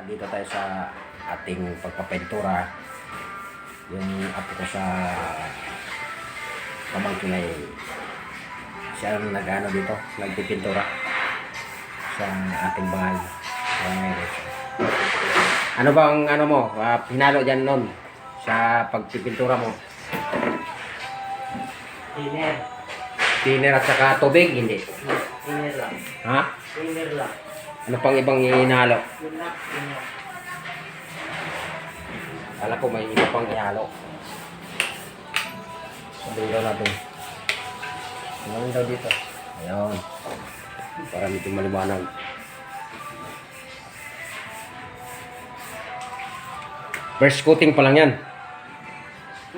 dito tayo sa ating pagpapentura. Yung apo ko sa pamangkin ay siya ang nag-ano dito, nagpipintura sa ating bahay. Ano bang ano mo, pinalo dyan nun sa pagpipintura mo? Thinner. Thinner at saka tubig, hindi? Thinner lang. Ha? Thinner lang. Ano pang ibang inalo? Yun lang. Thinner. Kala ko may iba pang ihalo. Sabihin daw natin. Ano daw dito? Ayun. Para medyo maliwanag. First coating pa lang yan.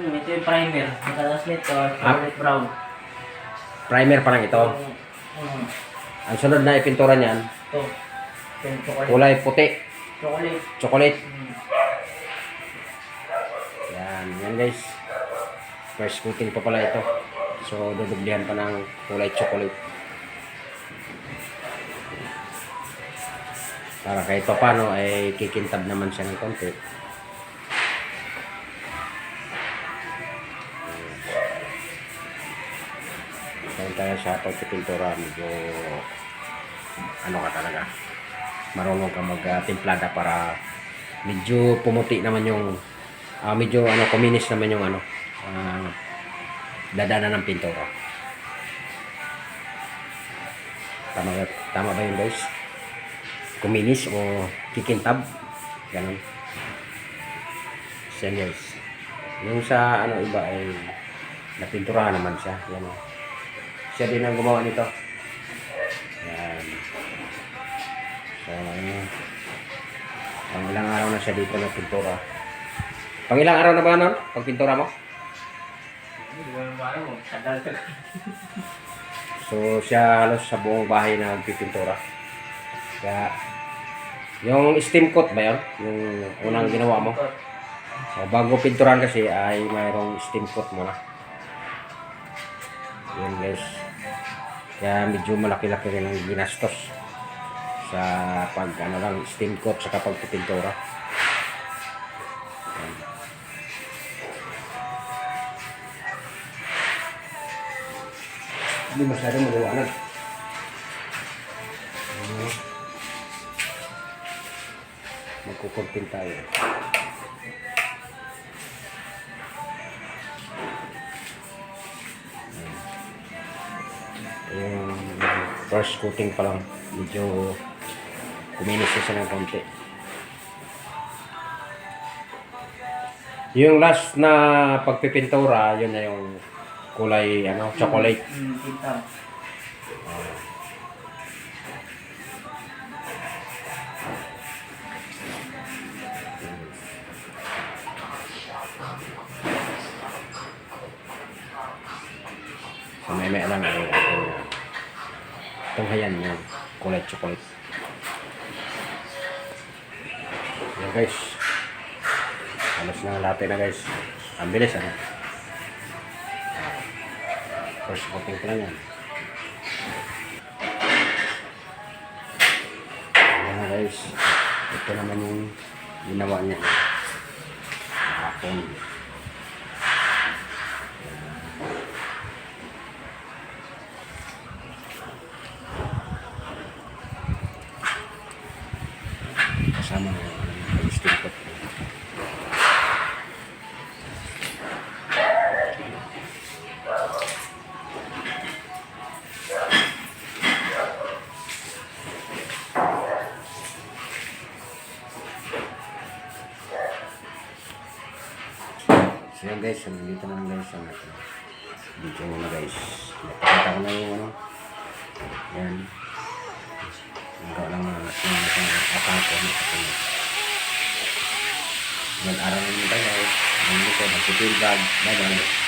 Ito yung primer. Matalas nito, chocolate brown. Primer pa lang ito. Ang sunod na ipintura niyan, Ito. Ito yung chocolate. kulay puti. Chocolate. Chocolate. Yan guys. First coating pa pala ito. So, dudublihan pa ng kulay chocolate. Para kahit pa paano ay kikintab naman siya ng konti. Dahil tayo sa pagpipintura, medyo ano ka talaga. Marunong ka magtimplada para medyo pumuti naman yung medyo kuminis naman yung dadana ng pintura. Tama ba yun guys? Kuminis o kikintab, ganun. Yan guys. Yung sa iba ay napinturahan naman siya. Yan. Siya din ang gumawa nito. Yan. So, pang ilang araw na siya dito na pintura. Pang ilang araw na ba nun? Pagpintura mo? So, siya halos sa buong bahay na nagpipintura. Kaya, yung steam coat ba yun? Yung unang ginawa mo? So, bago pinturan kasi ay mayroong steam coat muna. Yun guys. Kaya medyo malaki-laki rin ang ginastos sa steam coat sa pagpipintura. Hindi masyadong maliwanag. Magkukuntin tayo. Yung first coating pa lang, medyo kuminis na siya ng konti. Yung last na pagpipintura, yun na yung kulay chocolate. Pintam. So may lang ay tunghayan yung kulay chocolate. Yan guys. Halos na latte na guys. Ang bilis first coating ko lang yan. Ayan na guys. Ito naman yung ginawa niya. Hapon. Kasama na yung steam coat. So yan guys, dito na lang guys ang video muna guys. Napakita ko na yung yan. Nagawa lang na atake yan, araw naman tayo guys. Nandito, magpipilbag. Bye bye.